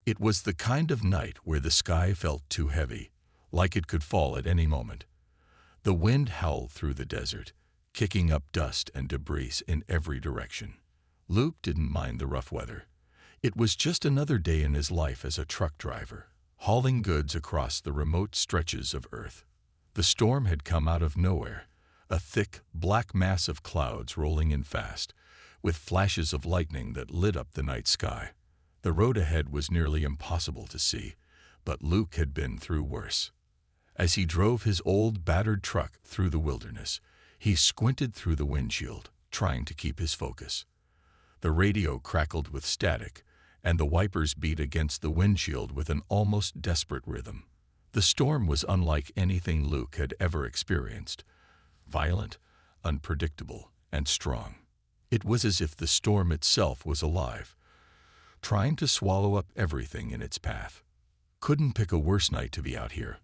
It was the kind of night where the sky felt too heavy, like it could fall at any moment. The wind howled through the desert, kicking up dust and debris in every direction. Luke didn't mind the rough weather. It was just another day in his life as a truck driver, hauling goods across the remote stretches of Earth. The storm had come out of nowhere, a thick, black mass of clouds rolling in fast, with flashes of lightning that lit up the night sky. The road ahead was nearly impossible to see, but Luke had been through worse. As he drove his old, battered truck through the wilderness, he squinted through the windshield, trying to keep his focus. The radio crackled with static, and the wipers beat against the windshield with an almost desperate rhythm. The storm was unlike anything Luke had ever experienced. Violent, unpredictable, and strong. It was as if the storm itself was alive, trying to swallow up everything in its path. Couldn't pick a worse night to be out here,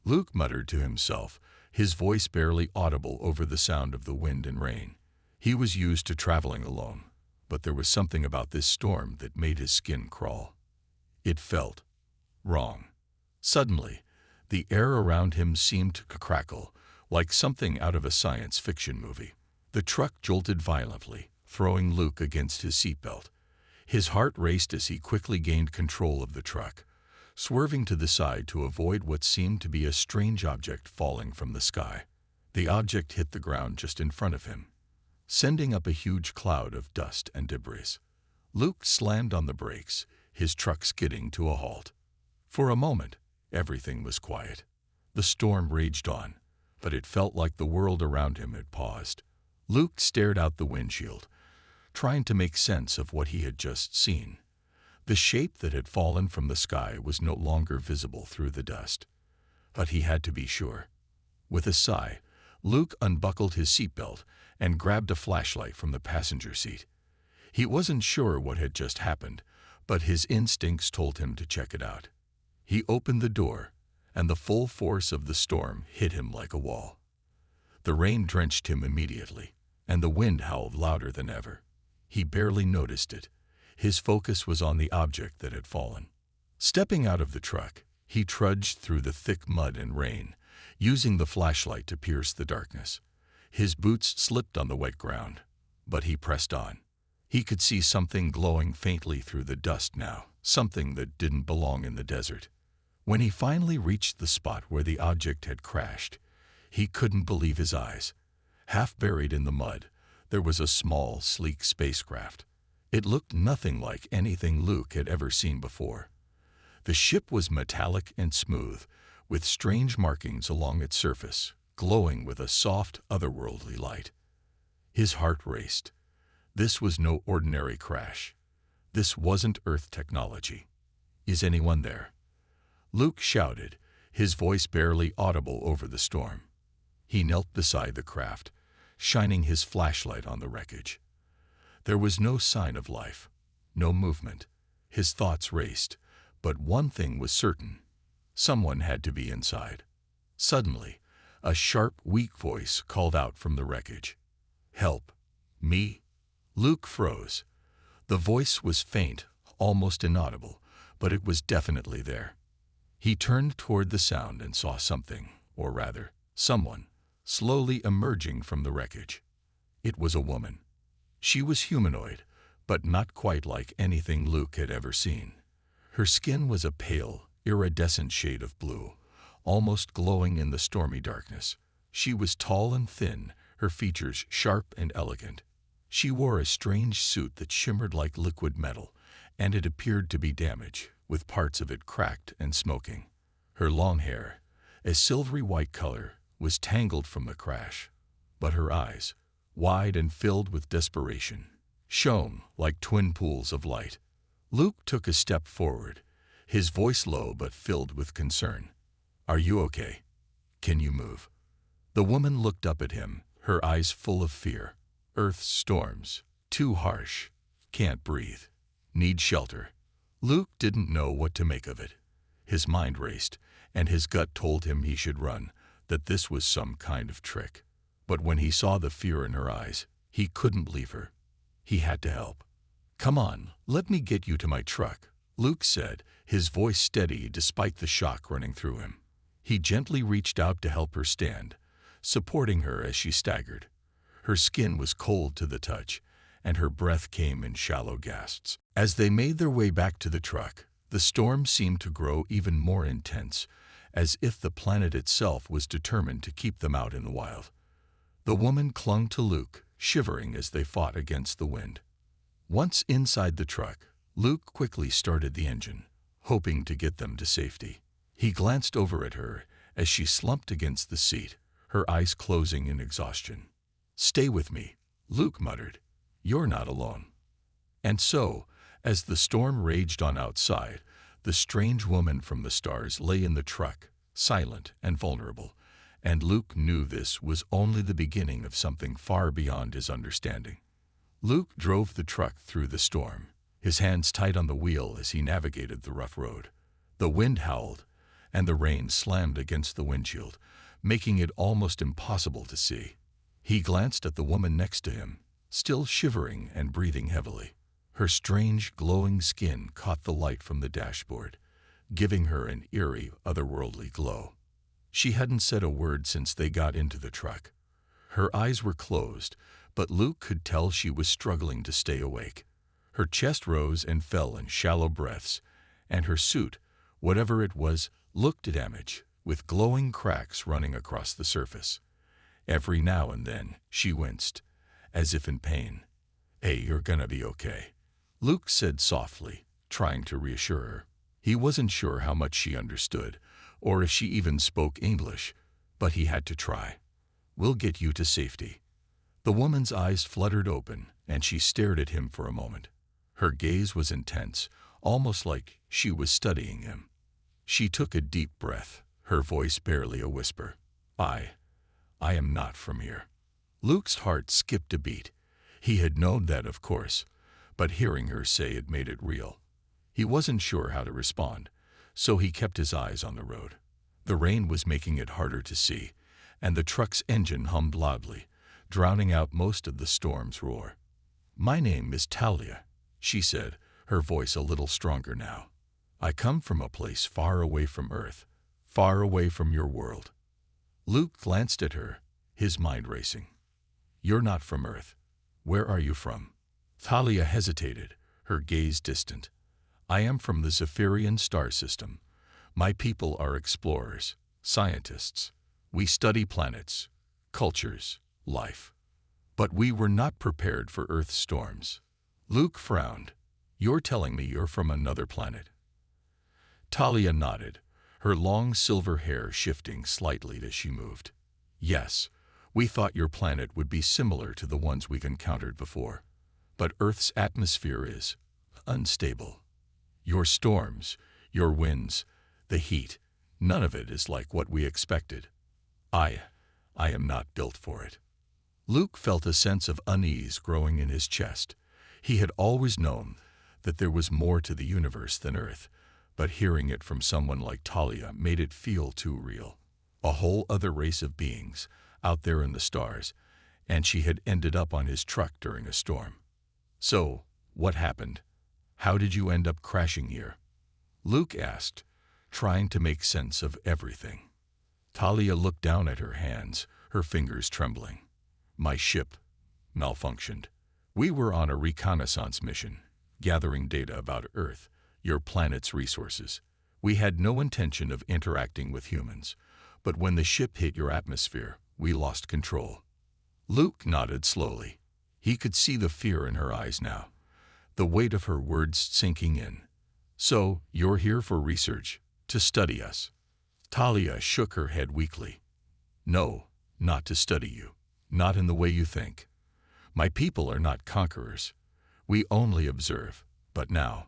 Luke muttered to himself, his voice barely audible over the sound of the wind and rain. He was used to traveling alone, but there was something about this storm that made his skin crawl. It felt wrong. Suddenly, the air around him seemed to crackle, like something out of a science fiction movie. The truck jolted violently, throwing Luke against his seatbelt. His heart raced as he quickly gained control of the truck, swerving to the side to avoid what seemed to be a strange object falling from the sky. The object hit the ground just in front of him, sending up a huge cloud of dust and debris. Luke slammed on the brakes, his truck skidding to a halt. For a moment, everything was quiet. The storm raged on, but it felt like the world around him had paused. Luke stared out the windshield, trying to make sense of what he had just seen. The shape that had fallen from the sky was no longer visible through the dust. But he had to be sure. With a sigh, Luke unbuckled his seatbelt and grabbed a flashlight from the passenger seat. He wasn't sure what had just happened, but his instincts told him to check it out. He opened the door, and the full force of the storm hit him like a wall. The rain drenched him immediately, and the wind howled louder than ever. He barely noticed it. His focus was on the object that had fallen. Stepping out of the truck, he trudged through the thick mud and rain, using the flashlight to pierce the darkness. His boots slipped on the wet ground, but he pressed on. He could see something glowing faintly through the dust now, something that didn't belong in the desert. When he finally reached the spot where the object had crashed, he couldn't believe his eyes. Half buried in the mud, there was a small, sleek spacecraft. It looked nothing like anything Luke had ever seen before. The ship was metallic and smooth, with strange markings along its surface, glowing with a soft, otherworldly light. His heart raced. This was no ordinary crash. This wasn't Earth technology. "Is anyone there?" Luke shouted, his voice barely audible over the storm. He knelt beside the craft, shining his flashlight on the wreckage. There was no sign of life, no movement. His thoughts raced, but one thing was certain. Someone had to be inside. Suddenly, a sharp, weak voice called out from the wreckage. "Help! Me?" Luke froze. The voice was faint, almost inaudible, but it was definitely there. He turned toward the sound and saw something, or rather, someone, slowly emerging from the wreckage. It was a woman. She was humanoid, but not quite like anything Luke had ever seen. Her skin was a pale, iridescent shade of blue, almost glowing in the stormy darkness. She was tall and thin, her features sharp and elegant. She wore a strange suit that shimmered like liquid metal, and it appeared to be damaged, with parts of it cracked and smoking. Her long hair, a silvery white color, was tangled from the crash, but her eyes, wide and filled with desperation, shone like twin pools of light. Luke took a step forward, his voice low but filled with concern. "Are you okay? Can you move?" The woman looked up at him, her eyes full of fear. "Earth's storms. Too harsh. Can't breathe. Need shelter." Luke didn't know what to make of it. His mind raced, and his gut told him he should run, that this was some kind of trick. But when he saw the fear in her eyes, he couldn't leave her. He had to help. "Come on, let me get you to my truck," Luke said, his voice steady despite the shock running through him. He gently reached out to help her stand, supporting her as she staggered. Her skin was cold to the touch, and her breath came in shallow gasps. As they made their way back to the truck, the storm seemed to grow even more intense, as if the planet itself was determined to keep them out in the wild. The woman clung to Luke, shivering as they fought against the wind. Once inside the truck, Luke quickly started the engine, hoping to get them to safety. He glanced over at her as she slumped against the seat, her eyes closing in exhaustion. "Stay with me," Luke muttered. "You're not alone." And so, as the storm raged on outside, the strange woman from the stars lay in the truck, silent and vulnerable, and Luke knew this was only the beginning of something far beyond his understanding. Luke drove the truck through the storm, his hands tight on the wheel as he navigated the rough road. The wind howled, and the rain slammed against the windshield, making it almost impossible to see. He glanced at the woman next to him, still shivering and breathing heavily. Her strange, glowing skin caught the light from the dashboard, giving her an eerie, otherworldly glow. She hadn't said a word since they got into the truck. Her eyes were closed, but Luke could tell she was struggling to stay awake. Her chest rose and fell in shallow breaths, and her suit, whatever it was, looked damaged, with glowing cracks running across the surface. Every now and then, she winced, as if in pain. "Hey, you're gonna be okay," Luke said softly, trying to reassure her. He wasn't sure how much she understood, or if she even spoke English, but he had to try. "We'll get you to safety." The woman's eyes fluttered open, and she stared at him for a moment. Her gaze was intense, almost like she was studying him. She took a deep breath, her voice barely a whisper. I am not from here." Luke's heart skipped a beat. He had known that, of course, but hearing her say it made it real. He wasn't sure how to respond, so he kept his eyes on the road. The rain was making it harder to see, and the truck's engine hummed loudly, drowning out most of the storm's roar. "My name is Talia," she said, her voice a little stronger now. "I come from a place far away from Earth, far away from your world." Luke glanced at her, his mind racing. "You're not from Earth. Where are you from?" Talia hesitated, her gaze distant. "I am from the Zephyrian star system. My people are explorers, scientists. We study planets, cultures, life. But we were not prepared for Earth's storms." Luke frowned. "You're telling me you're from another planet?" Talia nodded, her long silver hair shifting slightly as she moved. "Yes, we thought your planet would be similar to the ones we've encountered before. But Earth's atmosphere is unstable. Your storms, your winds, the heat, none of it is like what we expected. I am not built for it." Luke felt a sense of unease growing in his chest. He had always known that there was more to the universe than Earth, but hearing it from someone like Talia made it feel too real. A whole other race of beings, out there in the stars, and she had ended up on his truck during a storm. "So, what happened? How did you end up crashing here?" Luke asked, trying to make sense of everything. Talia looked down at her hands, her fingers trembling. "My ship malfunctioned. We were on a reconnaissance mission, gathering data about Earth, your planet's resources. We had no intention of interacting with humans, but when the ship hit your atmosphere, we lost control." Luke nodded slowly. He could see the fear in her eyes now, the weight of her words sinking in. "So, you're here for research, to study us?" Talia shook her head weakly. "No, not to study you, not in the way you think. My people are not conquerors. We only observe, but now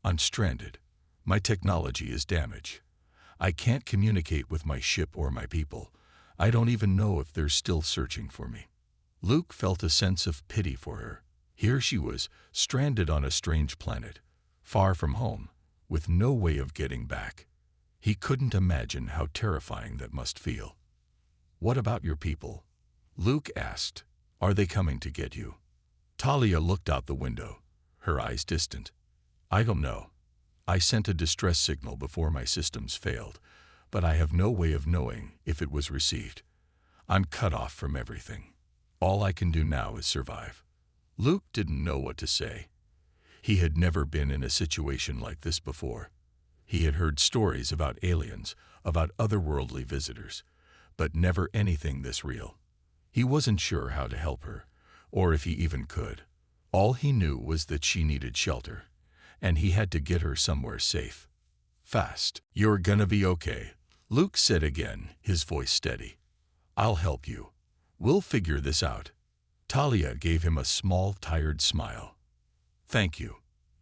I'm stranded. My technology is damaged. I can't communicate with my ship or my people. I don't even know if they're still searching for me." Luke felt a sense of pity for her. Here she was, stranded on a strange planet, far from home, with no way of getting back. He couldn't imagine how terrifying that must feel. "What about your people?" Luke asked. "Are they coming to get you?" Talia looked out the window, her eyes distant. I don't know. I sent a distress signal before my systems failed, but I have no way of knowing if it was received. I'm cut off from everything. All I can do now is survive." Luke didn't know what to say. He had never been in a situation like this before. He had heard stories about aliens, about otherworldly visitors, but never anything this real. He wasn't sure how to help her, or if he even could. All he knew was that she needed shelter, and he had to get her somewhere safe. Fast. "You're gonna be okay," Luke said again, his voice steady. "I'll help you. We'll figure this out." Talia gave him a small, tired smile. "Thank you.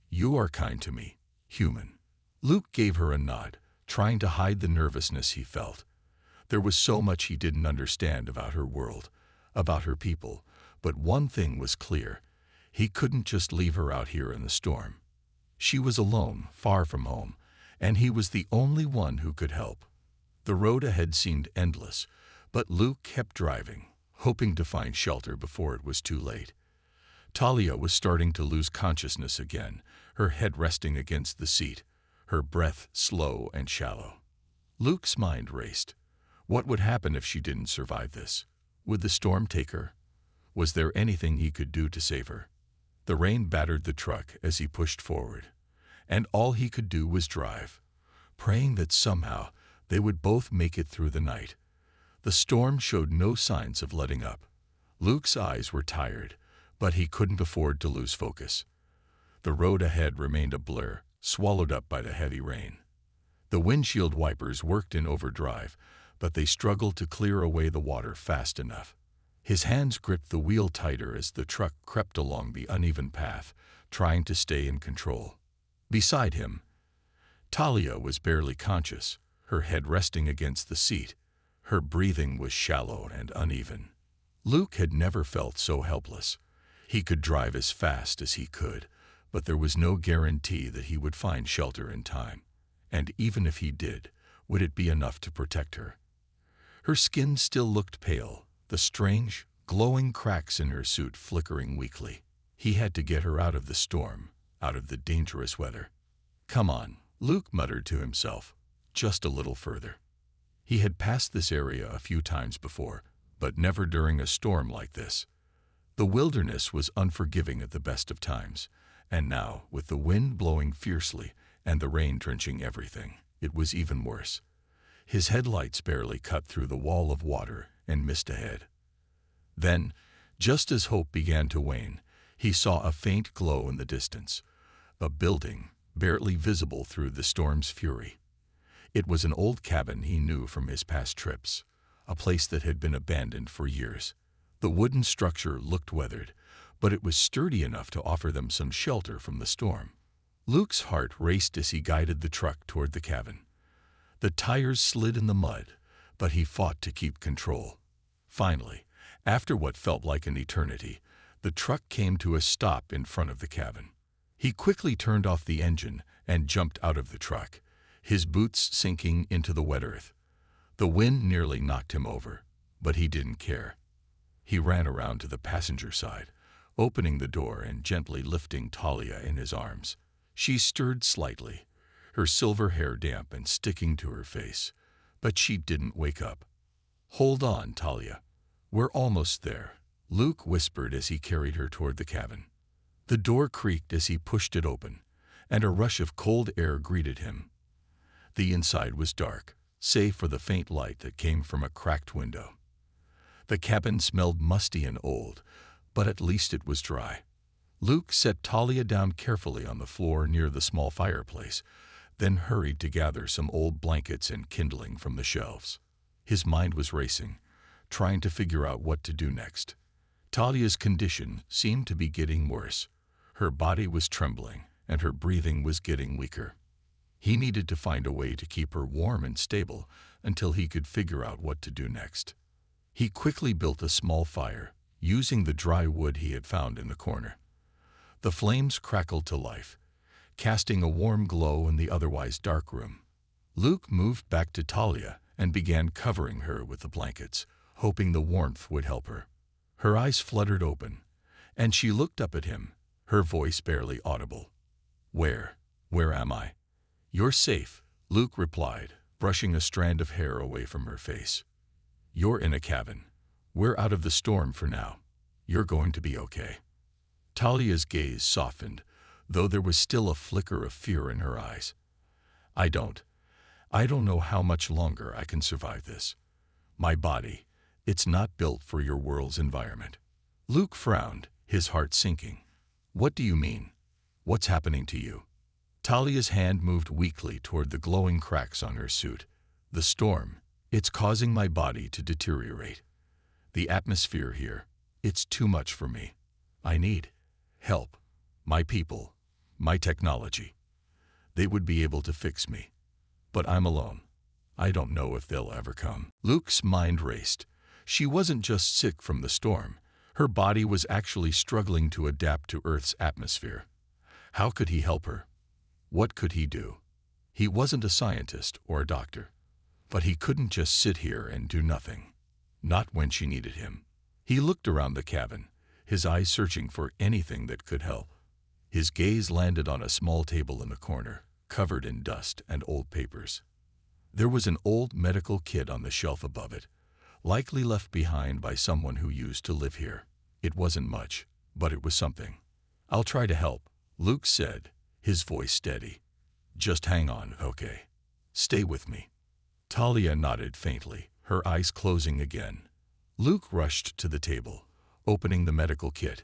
You are kind to me, human." Luke gave her a nod, trying to hide the nervousness he felt. There was so much he didn't understand about her world, about her people, but one thing was clear. He couldn't just leave her out here in the storm. She was alone, far from home, and he was the only one who could help. The road ahead seemed endless, but Luke kept driving, hoping to find shelter before it was too late. Talia was starting to lose consciousness again, her head resting against the seat, her breath slow and shallow. Luke's mind raced. What would happen if she didn't survive this? Would the storm take her? Was there anything he could do to save her? The rain battered the truck as he pushed forward, and all he could do was drive, praying that somehow they would both make it through the night. The storm showed no signs of letting up. Luke's eyes were tired, but he couldn't afford to lose focus. The road ahead remained a blur, swallowed up by the heavy rain. The windshield wipers worked in overdrive, but they struggled to clear away the water fast enough. His hands gripped the wheel tighter as the truck crept along the uneven path, trying to stay in control. Beside him, Talia was barely conscious, her head resting against the seat. Her breathing was shallow and uneven. Luke had never felt so helpless. He could drive as fast as he could, but there was no guarantee that he would find shelter in time. And even if he did, would it be enough to protect her? Her skin still looked pale, the strange, glowing cracks in her suit flickering weakly. He had to get her out of the storm, out of the dangerous weather. "Come on," Luke muttered to himself, "just a little further." He had passed this area a few times before, but never during a storm like this. The wilderness was unforgiving at the best of times, and now, with the wind blowing fiercely and the rain drenching everything, it was even worse. His headlights barely cut through the wall of water and missed ahead. Then, just as hope began to wane, he saw a faint glow in the distance, a building barely visible through the storm's fury. It was an old cabin he knew from his past trips, a place that had been abandoned for years. The wooden structure looked weathered, but it was sturdy enough to offer them some shelter from the storm. Luke's heart raced as he guided the truck toward the cabin. The tires slid in the mud, but he fought to keep control. Finally, after what felt like an eternity, the truck came to a stop in front of the cabin. He quickly turned off the engine and jumped out of the truck, his boots sinking into the wet earth. The wind nearly knocked him over, but he didn't care. He ran around to the passenger side, opening the door and gently lifting Talia in his arms. She stirred slightly, her silver hair damp and sticking to her face, but she didn't wake up. "Hold on, Talia. We're almost there," Luke whispered as he carried her toward the cabin. The door creaked as he pushed it open, and a rush of cold air greeted him. The inside was dark, save for the faint light that came from a cracked window. The cabin smelled musty and old, but at least it was dry. Luke set Talia down carefully on the floor near the small fireplace, then hurried to gather some old blankets and kindling from the shelves. His mind was racing, trying to figure out what to do next. Talia's condition seemed to be getting worse. Her body was trembling, and her breathing was getting weaker. He needed to find a way to keep her warm and stable until he could figure out what to do next. He quickly built a small fire, using the dry wood he had found in the corner. The flames crackled to life, casting a warm glow in the otherwise dark room. Luke moved back to Talia and began covering her with the blankets, hoping the warmth would help her. Her eyes fluttered open, and she looked up at him, her voice barely audible. Where? Where am I? You're safe, Luke replied, brushing a strand of hair away from her face. You're in a cabin. We're out of the storm for now. You're going to be okay. Talia's gaze softened, though there was still a flicker of fear in her eyes. I don't know how much longer I can survive this. My body, it's not built for your world's environment. Luke frowned, his heart sinking. What do you mean? What's happening to you? Talia's hand moved weakly toward the glowing cracks on her suit. The storm, it's causing my body to deteriorate. The atmosphere here, it's too much for me. I need help. My people, my technology. They would be able to fix me. But I'm alone. I don't know if they'll ever come. Luke's mind raced. She wasn't just sick from the storm. Her body was actually struggling to adapt to Earth's atmosphere. How could he help her? What could he do? He wasn't a scientist or a doctor. But he couldn't just sit here and do nothing. Not when she needed him. He looked around the cabin, his eyes searching for anything that could help. His gaze landed on a small table in the corner, covered in dust and old papers. There was an old medical kit on the shelf above it, likely left behind by someone who used to live here. It wasn't much, but it was something. I'll try to help, Luke said, his voice steady. Just hang on, okay? Stay with me. Talia nodded faintly, her eyes closing again. Luke rushed to the table, opening the medical kit.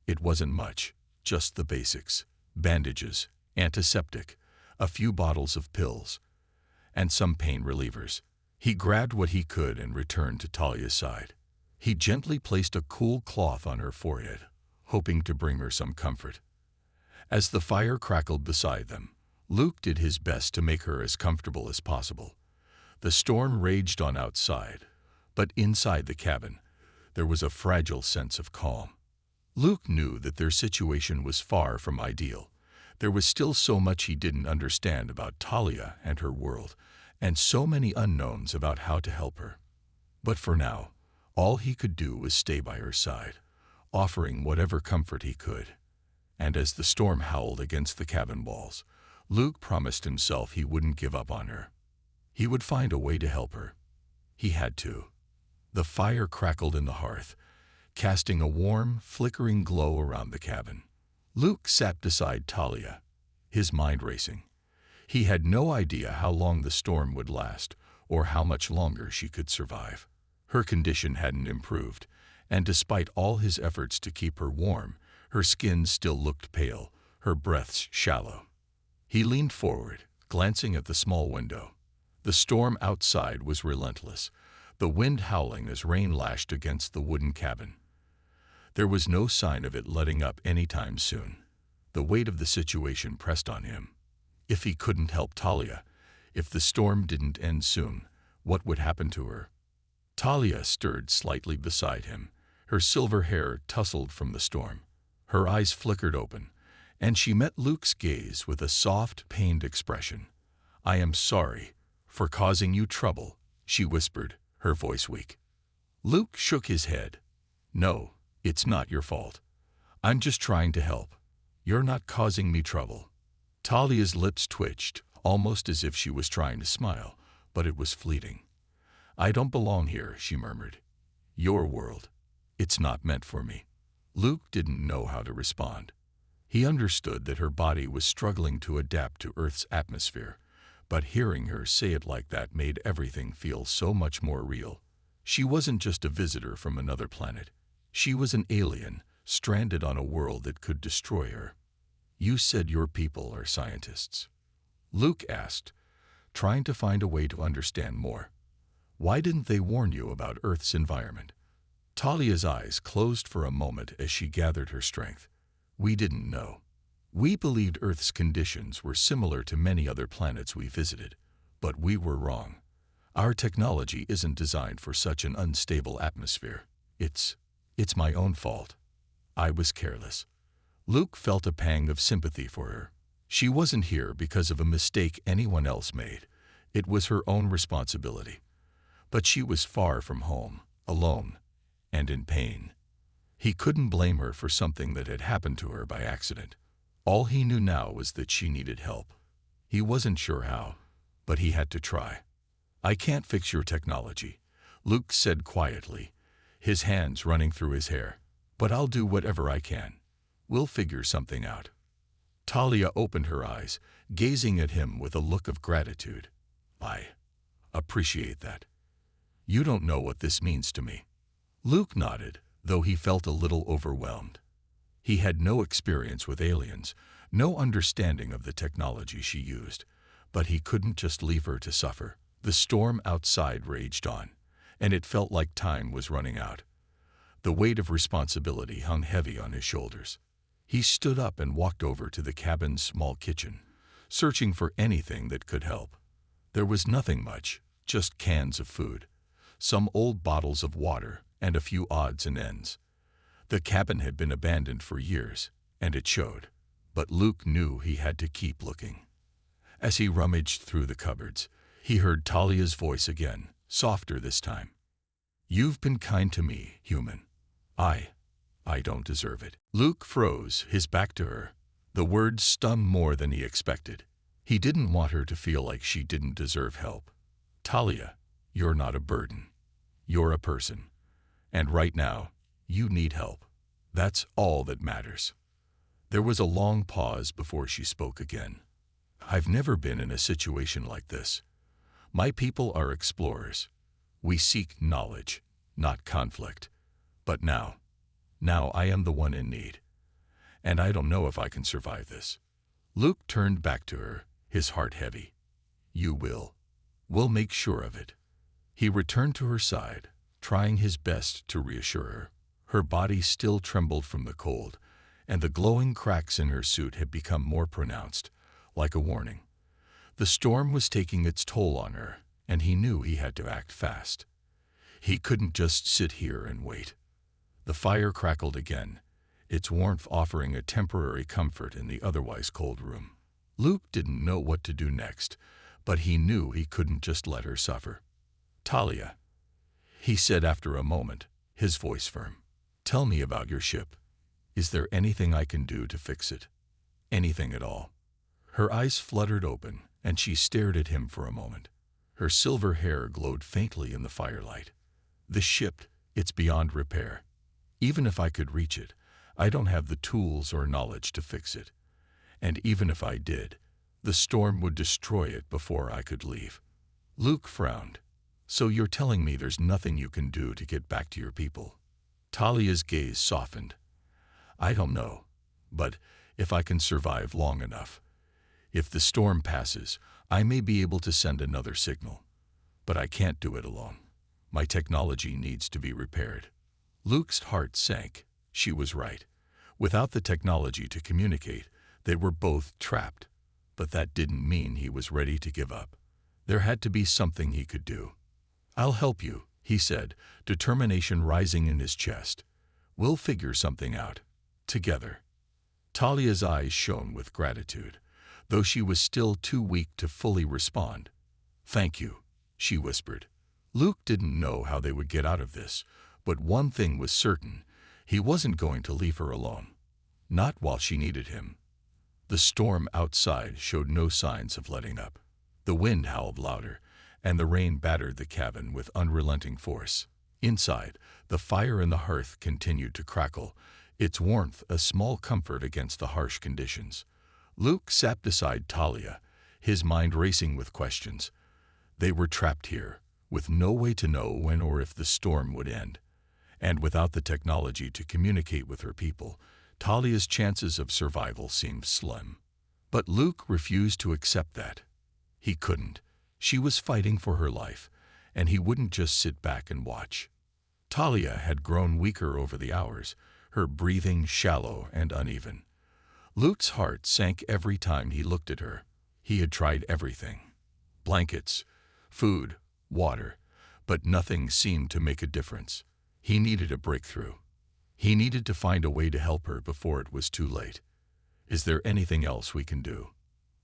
It wasn't much, just the basics. Bandages, antiseptic, a few bottles of pills, and some pain relievers. He grabbed what he could and returned to Talia's side. He gently placed a cool cloth on her forehead, hoping to bring her some comfort. As the fire crackled beside them, Luke did his best to make her as comfortable as possible. The storm raged on outside, but inside the cabin, there was a fragile sense of calm. Luke knew that their situation was far from ideal. There was still so much he didn't understand about Talia and her world, and so many unknowns about how to help her. But for now, all he could do was stay by her side, offering whatever comfort he could. And as the storm howled against the cabin walls, Luke promised himself he wouldn't give up on her. He would find a way to help her. He had to. The fire crackled in the hearth, casting a warm, flickering glow around the cabin. Luke sat beside Talia, his mind racing. He had no idea how long the storm would last or how much longer she could survive. Her condition hadn't improved, and despite all his efforts to keep her warm, her skin still looked pale, her breaths shallow. He leaned forward, glancing at the small window. The storm outside was relentless, the wind howling as rain lashed against the wooden cabin. There was no sign of it letting up anytime soon. The weight of the situation pressed on him. If he couldn't help Talia, if the storm didn't end soon, what would happen to her? Talia stirred slightly beside him, her silver hair tousled from the storm. Her eyes flickered open, and she met Luke's gaze with a soft, pained expression. "I am sorry for causing you trouble," she whispered, her voice weak. Luke shook his head. "No, it's not your fault. I'm just trying to help. You're not causing me trouble." Talia's lips twitched, almost as if she was trying to smile, but it was fleeting. "I don't belong here," she murmured. "Your world. It's not meant for me." Luke didn't know how to respond. He understood that her body was struggling to adapt to Earth's atmosphere, but hearing her say it like that made everything feel so much more real. She wasn't just a visitor from another planet. She was an alien, stranded on a world that could destroy her. "You said your people are scientists?" Luke asked, trying to find a way to understand more. "Why didn't they warn you about Earth's environment?" Talia's eyes closed for a moment as she gathered her strength. "We didn't know. We believed Earth's conditions were similar to many other planets we visited, but we were wrong. Our technology isn't designed for such an unstable atmosphere. It's my own fault. I was careless." Luke felt a pang of sympathy for her. She wasn't here because of a mistake anyone else made. It was her own responsibility. But she was far from home, alone, and in pain. He couldn't blame her for something that had happened to her by accident. All he knew now was that she needed help. He wasn't sure how, but he had to try. "I can't fix your technology," Luke said quietly, his hands running through his hair. "But I'll do whatever I can. We'll figure something out." Talia opened her eyes, gazing at him with a look of gratitude. "I appreciate that. You don't know what this means to me." Luke nodded, though he felt a little overwhelmed. He had no experience with aliens, no understanding of the technology she used, but he couldn't just leave her to suffer. The storm outside raged on, and it felt like time was running out. The weight of responsibility hung heavy on his shoulders. He stood up and walked over to the cabin's small kitchen, searching for anything that could help. There was nothing much, just cans of food, some old bottles of water, and a few odds and ends. The cabin had been abandoned for years, and it showed, but Luke knew he had to keep looking. As he rummaged through the cupboards, he heard Talia's voice again, softer this time. "You've been kind to me, human. I don't deserve it." Luke froze, his back to her. The words stung more than he expected. He didn't want her to feel like she didn't deserve help. "Talia, you're not a burden. You're a person. And right now, you need help. That's all that matters." There was a long pause before she spoke again. "I've never been in a situation like this. My people are explorers. We seek knowledge, not conflict. But now I am the one in need. And I don't know if I can survive this." Luke turned back to her, his heart heavy. "You will. We'll make sure of it." He returned to her side, trying his best to reassure her. Her body still trembled from the cold, and the glowing cracks in her suit had become more pronounced, like a warning. The storm was taking its toll on her, and he knew he had to act fast. He couldn't just sit here and wait. The fire crackled again, its warmth offering a temporary comfort in the otherwise cold room. Luke didn't know what to do next, but he knew he couldn't just let her suffer. "Talia," he said after a moment, his voice firm. "Tell me about your ship. Is there anything I can do to fix it? Anything at all?" Her eyes fluttered open, and she stared at him for a moment. Her silver hair glowed faintly in the firelight. "The ship, it's beyond repair. Even if I could reach it, I don't have the tools or knowledge to fix it. And even if I did, the storm would destroy it before I could leave." Luke frowned. "So you're telling me there's nothing you can do to get back to your people?" Talia's gaze softened. "I don't know, but if I can survive long enough, if the storm passes, I may be able to send another signal. But I can't do it alone. My technology needs to be repaired." Luke's heart sank. She was right. Without the technology to communicate, they were both trapped. But that didn't mean he was ready to give up. There had to be something he could do. "I'll help you," he said, determination rising in his chest. "We'll figure something out. Together." Talia's eyes shone with gratitude, though she was still too weak to fully respond. "Thank you," she whispered. Luke didn't know how they would get out of this, but one thing was certain: he wasn't going to leave her alone. Not while she needed him. The storm outside showed no signs of letting up. The wind howled louder, and the rain battered the cabin with unrelenting force. Inside, the fire in the hearth continued to crackle, its warmth a small comfort against the harsh conditions. Luke sat beside Talia, his mind racing with questions. They were trapped here, with no way to know when or if the storm would end. And without the technology to communicate with her people, Talia's chances of survival seemed slim. But Luke refused to accept that. He couldn't. She was fighting for her life, and he wouldn't just sit back and watch. Talia had grown weaker over the hours, her breathing shallow and uneven. Luke's heart sank every time he looked at her. He had tried everything: blankets, food, water, but nothing seemed to make a difference. He needed a breakthrough. He needed to find a way to help her before it was too late. "Is there anything else we can do?"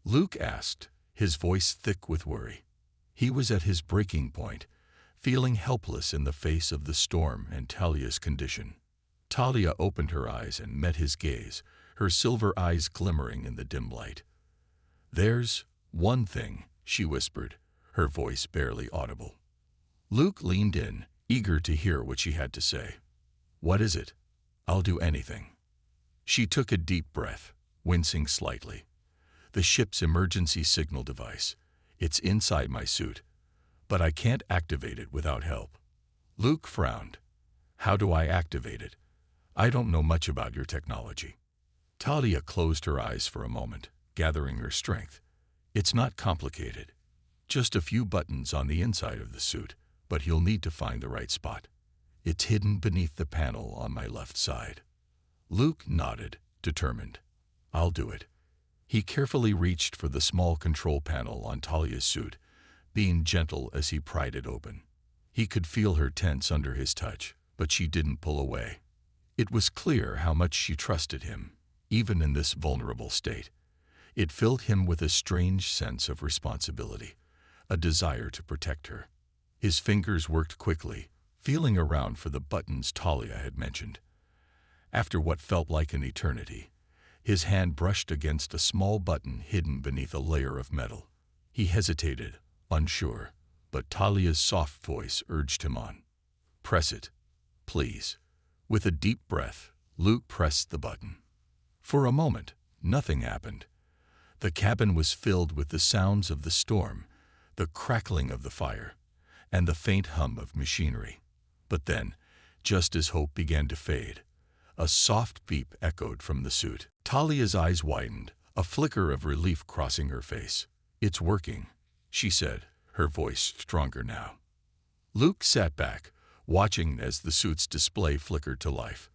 Luke asked, his voice thick with worry. He was at his breaking point, feeling helpless in the face of the storm and Talia's condition. Talia opened her eyes and met his gaze, her silver eyes glimmering in the dim light. "There's one thing," she whispered, her voice barely audible. Luke leaned in, eager to hear what she had to say. "What is it?" "I'll do anything." She took a deep breath, wincing slightly. "The ship's emergency signal device. It's inside my suit, but I can't activate it without help." Luke frowned. "How do I activate it? I don't know much about your technology." Talia closed her eyes for a moment, gathering her strength. "It's not complicated. Just a few buttons on the inside of the suit, but you'll need to find the right spot. It's hidden beneath the panel on my left side." Luke nodded, determined. "I'll do it." He carefully reached for the small control panel on Talia's suit, being gentle as he pried it open. He could feel her tense under his touch, but she didn't pull away. It was clear how much she trusted him, even in this vulnerable state. It filled him with a strange sense of responsibility, a desire to protect her. His fingers worked quickly, feeling around for the buttons Talia had mentioned. After what felt like an eternity, his hand brushed against a small button hidden beneath a layer of metal. He hesitated, unsure, but Talia's soft voice urged him on. "Press it, please." With a deep breath, Luke pressed the button. For a moment, nothing happened. The cabin was filled with the sounds of the storm, the crackling of the fire, and the faint hum of machinery. But then, just as hope began to fade, a soft beep echoed from the suit. Talia's eyes widened, a flicker of relief crossing her face. "It's working," she said, her voice stronger now. Luke sat back, watching as the suit's display flickered to life.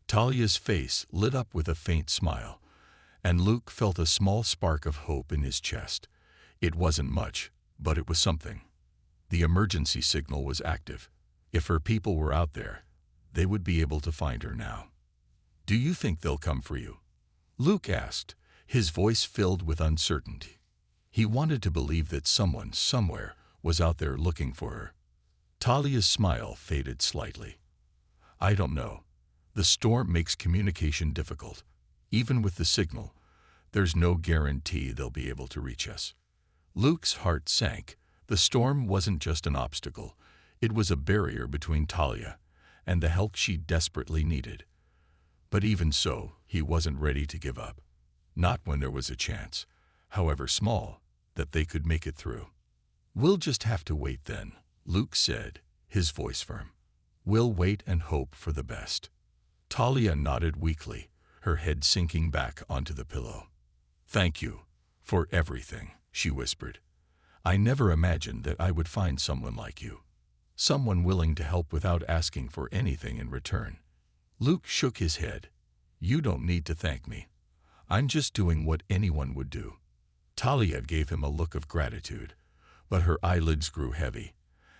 Talia's face lit up with a faint smile, and Luke felt a small spark of hope in his chest. It wasn't much, but it was something. The emergency signal was active. If her people were out there, they would be able to find her now. "Do you think they'll come for you?" Luke asked, his voice filled with uncertainty. He wanted to believe that someone, somewhere, was out there looking for her. Talia's smile faded slightly. "I don't know. The storm makes communication difficult. Even with the signal, there's no guarantee they'll be able to reach us." Luke's heart sank. The storm wasn't just an obstacle. It was a barrier between Talia and the help she desperately needed. But even so, he wasn't ready to give up. Not when there was a chance, however small, that they could make it through. "We'll just have to wait then," Luke said, his voice firm. "We'll wait and hope for the best." Talia nodded weakly, her head sinking back onto the pillow. "Thank you for everything," she whispered. "I never imagined that I would find someone like you. Someone willing to help without asking for anything in return." Luke shook his head. "You don't need to thank me. I'm just doing what anyone would do." Talia gave him a look of gratitude, but her eyelids grew heavy,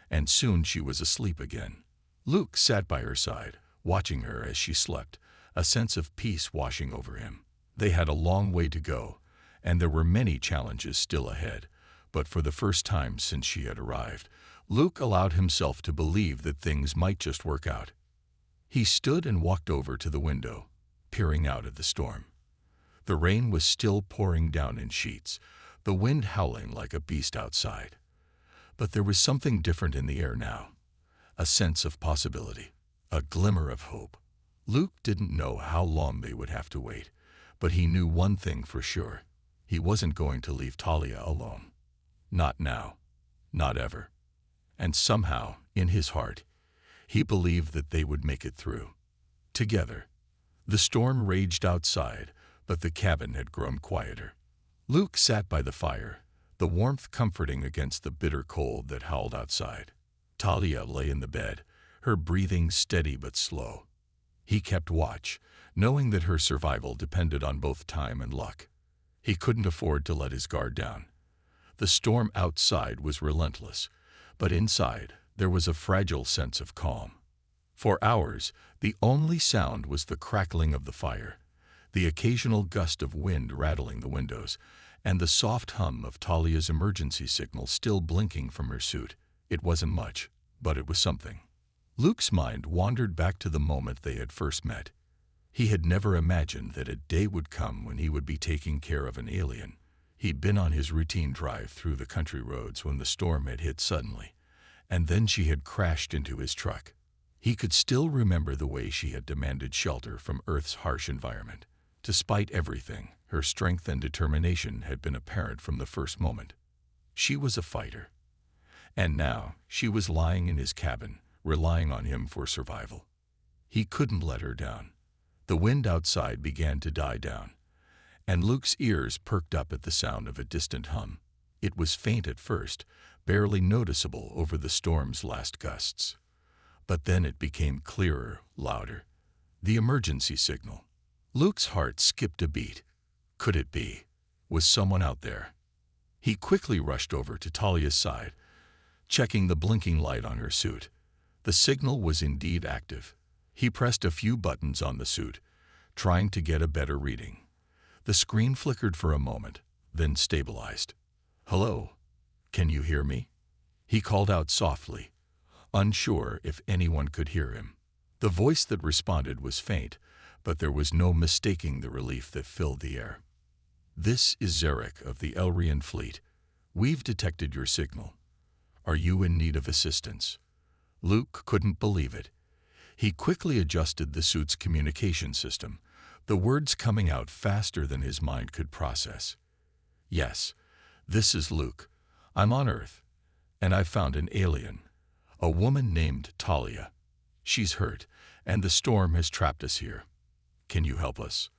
and soon she was asleep again. Luke sat by her side, watching her as she slept, a sense of peace washing over him. They had a long way to go, and there were many challenges still ahead, but for the first time since she had arrived, Luke allowed himself to believe that things might just work out. He stood and walked over to the window, peering out at the storm. The rain was still pouring down in sheets, the wind howling like a beast outside. But there was something different in the air now, a sense of possibility, a glimmer of hope. Luke didn't know how long they would have to wait, but he knew one thing for sure. He wasn't going to leave Talia alone. Not now, not ever. And somehow, in his heart, he believed that they would make it through. Together. The storm raged outside, but the cabin had grown quieter. Luke sat by the fire, the warmth comforting against the bitter cold that howled outside. Talia lay in the bed, her breathing steady but slow. He kept watch, knowing that her survival depended on both time and luck. He couldn't afford to let his guard down. The storm outside was relentless, but inside there was a fragile sense of calm. For hours, the only sound was the crackling of the fire, the occasional gust of wind rattling the windows, and the soft hum of Talia's emergency signal still blinking from her suit. It wasn't much, but it was something. Luke's mind wandered back to the moment they had first met. He had never imagined that a day would come when he would be taking care of an alien. He'd been on his routine drive through the country roads when the storm had hit suddenly, and then she had crashed into his truck. He could still remember the way she had demanded shelter from Earth's harsh environment. Despite everything, her strength and determination had been apparent from the first moment. She was a fighter. And now she was lying in his cabin, relying on him for survival. He couldn't let her down. The wind outside began to die down, and Luke's ears perked up at the sound of a distant hum. It was faint at first, barely noticeable over the storm's last gusts. But then it became clearer, louder. The emergency signal. Luke's heart skipped a beat. Could it be? Was someone out there? He quickly rushed over to Talia's side, checking the blinking light on her suit. The signal was indeed active. He pressed a few buttons on the suit, trying to get a better reading. The screen flickered for a moment, then stabilized. "Hello? Can you hear me?" He called out softly, unsure if anyone could hear him. The voice that responded was faint, but there was no mistaking the relief that filled the air. "This is Zarek of the Elrian fleet. We've detected your signal. Are you in need of assistance?" Luke couldn't believe it. He quickly adjusted the suit's communication system, the words coming out faster than his mind could process. "Yes, this is Luke. I'm on Earth, and I've found an alien, a woman named Talia. She's hurt, and the storm has trapped us here. Can you help us?"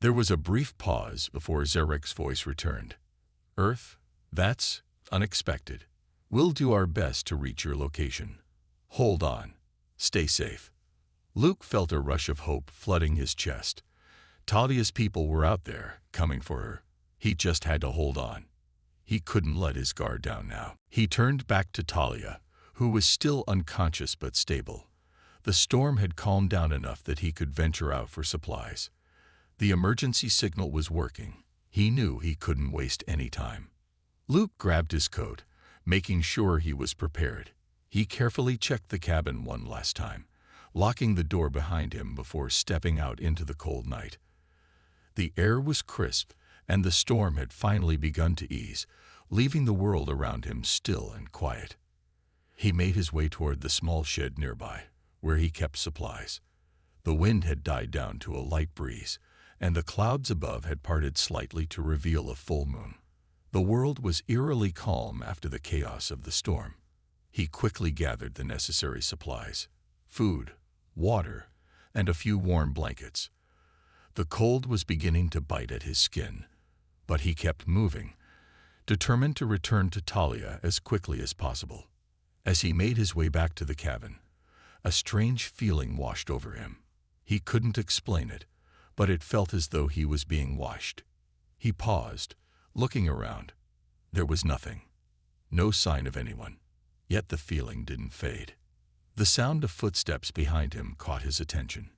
There was a brief pause before Zarek's voice returned. "Earth? That's unexpected. We'll do our best to reach your location. Hold on. Stay safe." Luke felt a rush of hope flooding his chest. Talia's people were out there, coming for her. He just had to hold on. He couldn't let his guard down now. He turned back to Talia, who was still unconscious but stable. The storm had calmed down enough that he could venture out for supplies. The emergency signal was working. He knew he couldn't waste any time. Luke grabbed his coat, making sure he was prepared. He carefully checked the cabin one last time, locking the door behind him before stepping out into the cold night. The air was crisp, and the storm had finally begun to ease, leaving the world around him still and quiet. He made his way toward the small shed nearby, where he kept supplies. The wind had died down to a light breeze, and the clouds above had parted slightly to reveal a full moon. The world was eerily calm after the chaos of the storm. He quickly gathered the necessary supplies: food, water, and a few warm blankets. The cold was beginning to bite at his skin, but he kept moving, determined to return to Talia as quickly as possible. As he made his way back to the cabin, a strange feeling washed over him. He couldn't explain it, but it felt as though he was being washed. He paused, looking around. There was nothing. No sign of anyone. Yet the feeling didn't fade. The sound of footsteps behind him caught his attention.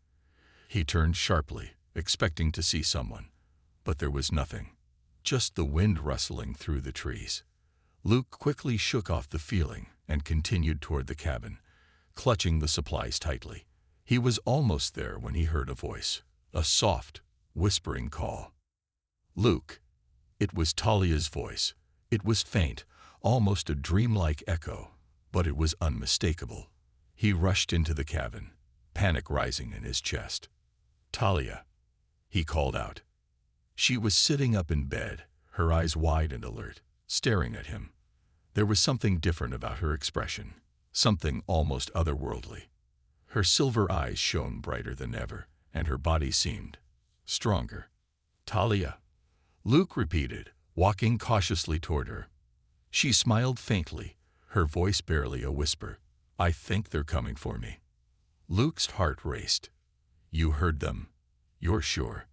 He turned sharply, expecting to see someone, but there was nothing, just the wind rustling through the trees. Luke quickly shook off the feeling and continued toward the cabin, clutching the supplies tightly. He was almost there when he heard a voice, a soft, whispering call. "Luke." It was Talia's voice. It was faint, almost a dreamlike echo, but it was unmistakable. He rushed into the cabin, panic rising in his chest. "Talia," he called out. She was sitting up in bed, her eyes wide and alert, staring at him. There was something different about her expression, something almost otherworldly. Her silver eyes shone brighter than ever, and her body seemed stronger. "Talia," Luke repeated, walking cautiously toward her. She smiled faintly, her voice barely a whisper. "I think they're coming for me." Luke's heart raced. "You heard them? You're sure?"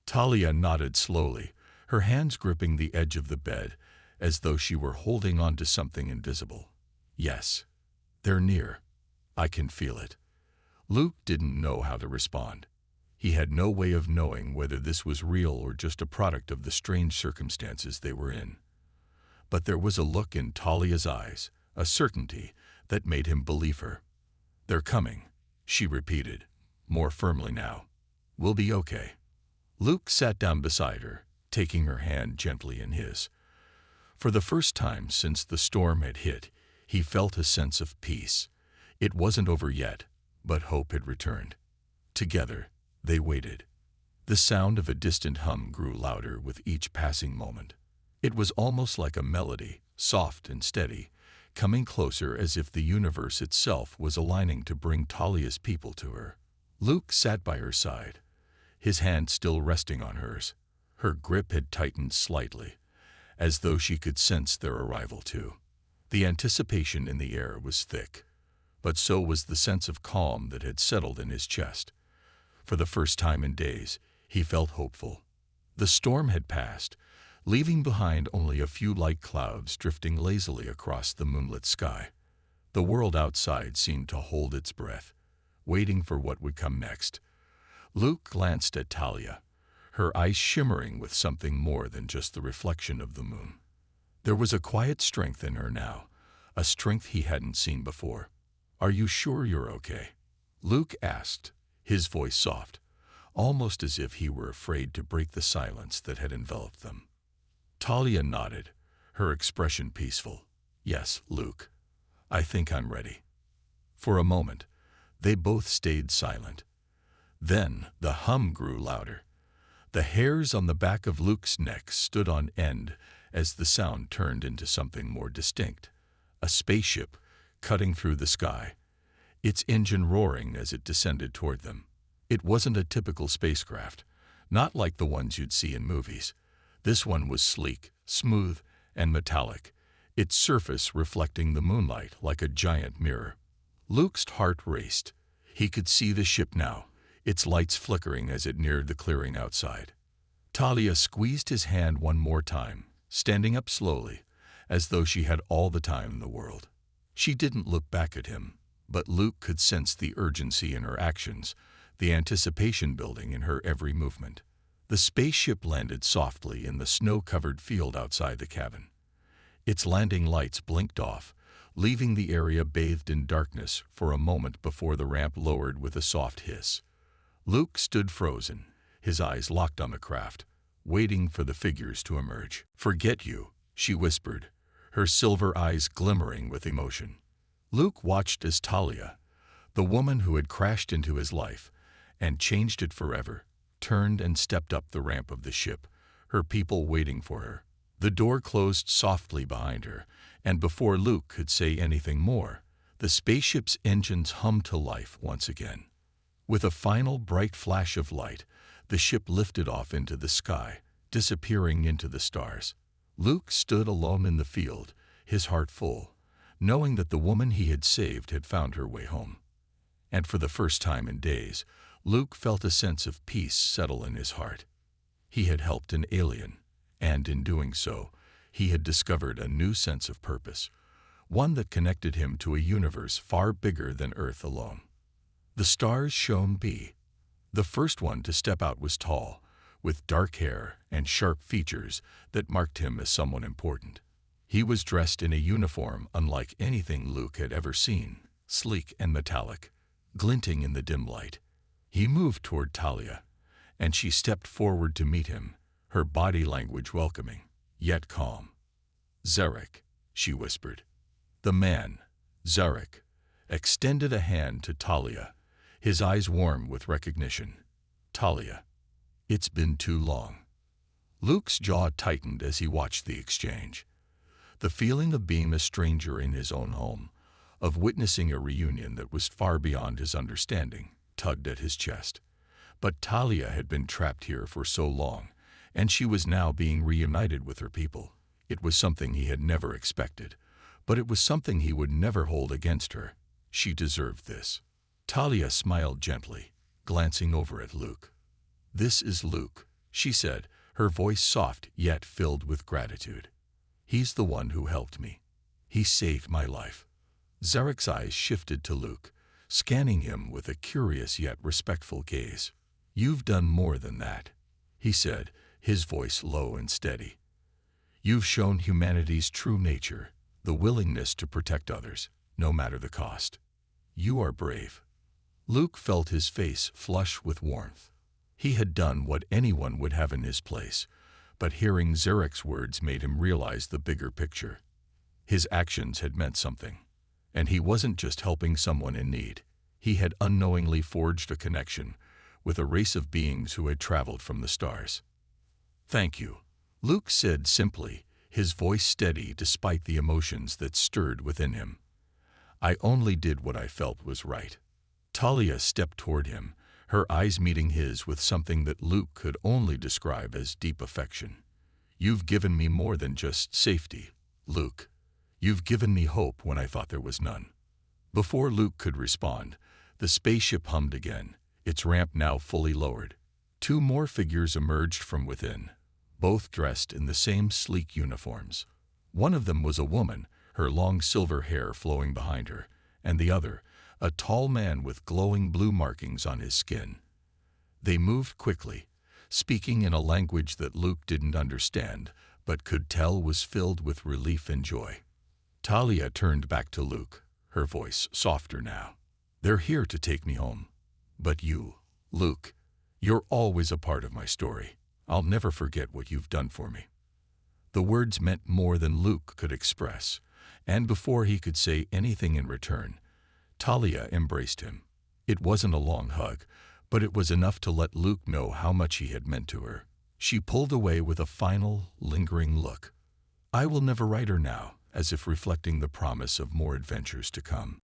Talia nodded slowly, her hands gripping the edge of the bed, as though she were holding on to something invisible. "Yes, they're near. I can feel it." Luke didn't know how to respond. He had no way of knowing whether this was real or just a product of the strange circumstances they were in. But there was a look in Talia's eyes, a certainty that made him believe her. "They're coming," she repeated, more firmly now. We'll be okay." Luke sat down beside her, taking her hand gently in his. For the first time since the storm had hit, he felt a sense of peace. It wasn't over yet, but hope had returned. Together, they waited. The sound of a distant hum grew louder with each passing moment. It was almost like a melody, soft and steady, coming closer as if the universe itself was aligning to bring Talia's people to her. Luke sat by her side, his hand still resting on hers. Her grip had tightened slightly, as though she could sense their arrival too. The anticipation in the air was thick, but so was the sense of calm that had settled in his chest. For the first time in days, he felt hopeful. The storm had passed, leaving behind only a few light clouds drifting lazily across the moonlit sky. The world outside seemed to hold its breath, waiting for what would come next. Luke glanced at Talia, her eyes shimmering with something more than just the reflection of the moon. There was a quiet strength in her now, a strength he hadn't seen before. "Are you sure you're okay?" Luke asked, his voice soft, almost as if he were afraid to break the silence that had enveloped them. Talia nodded, her expression peaceful. "Yes, Luke. I think I'm ready." For a moment, they both stayed silent. Then the hum grew louder. The hairs on the back of Luke's neck stood on end as the sound turned into something more distinct. A spaceship cutting through the sky, its engine roaring as it descended toward them. It wasn't a typical spacecraft, not like the ones you'd see in movies. This one was sleek, smooth, and metallic, its surface reflecting the moonlight like a giant mirror. Luke's heart raced. He could see the ship now, its lights flickering as it neared the clearing outside. Talia squeezed his hand one more time, standing up slowly, as though she had all the time in the world. She didn't look back at him, but Luke could sense the urgency in her actions, the anticipation building in her every movement. The spaceship landed softly in the snow-covered field outside the cabin. Its landing lights blinked off, leaving the area bathed in darkness for a moment before the ramp lowered with a soft hiss. Luke stood frozen, his eyes locked on the craft, waiting for the figures to emerge. "Forget you," she whispered, her silver eyes glimmering with emotion. Luke watched as Talia, the woman who had crashed into his life and changed it forever, turned and stepped up the ramp of the ship, her people waiting for her. The door closed softly behind her, and before Luke could say anything more, the spaceship's engines hummed to life once again. With a final bright flash of light, the ship lifted off into the sky, disappearing into the stars. Luke stood alone in the field, his heart full, knowing that the woman he had saved had found her way home. And for the first time in days, Luke felt a sense of peace settle in his heart. He had helped an alien, and in doing so, he had discovered a new sense of purpose, one that connected him to a universe far bigger than Earth alone. The stars shone B. The first one to step out was tall, with dark hair and sharp features that marked him as someone important. He was dressed in a uniform unlike anything Luke had ever seen, sleek and metallic, glinting in the dim light. He moved toward Talia, and she stepped forward to meet him, her body language welcoming, yet calm. "Zarek," she whispered. The man, Zarek, extended a hand to Talia, his eyes warm with recognition. "Talia, it's been too long." Luke's jaw tightened as he watched the exchange. The feeling of being a stranger in his own home, of witnessing a reunion that was far beyond his understanding, tugged at his chest. But Talia had been trapped here for so long, and she was now being reunited with her people. It was something he had never expected, but it was something he would never hold against her. She deserved this. Talia smiled gently, glancing over at Luke. "This is Luke," she said, her voice soft yet filled with gratitude. "He's the one who helped me. He saved my life." Zarek's eyes shifted to Luke, scanning him with a curious yet respectful gaze. "You've done more than that," he said, his voice low and steady. "You've shown humanity's true nature, the willingness to protect others, no matter the cost. You are brave." Luke felt his face flush with warmth. He had done what anyone would have in his place, but hearing Zarek's words made him realize the bigger picture. His actions had meant something, and he wasn't just helping someone in need. He had unknowingly forged a connection with a race of beings who had traveled from the stars. "Thank you," Luke said simply, his voice steady despite the emotions that stirred within him. "I only did what I felt was right." Talia stepped toward him, her eyes meeting his with something that Luke could only describe as deep affection. "You've given me more than just safety, Luke. You've given me hope when I thought there was none." Before Luke could respond, the spaceship hummed again, its ramp now fully lowered. Two more figures emerged from within, both dressed in the same sleek uniforms. One of them was a woman, her long silver hair flowing behind her, and the other, a tall man with glowing blue markings on his skin. They moved quickly, speaking in a language that Luke didn't understand, but could tell was filled with relief and joy. Talia turned back to Luke, her voice softer now. "They're here to take me home. But you, Luke, you're always a part of my story. I'll never forget what you've done for me." The words meant more than Luke could express, and before he could say anything in return, Talia embraced him. It wasn't a long hug, but it was enough to let Luke know how much he had meant to her. She pulled away with a final, lingering look. "I will never write her now," as if reflecting the promise of more adventures to come.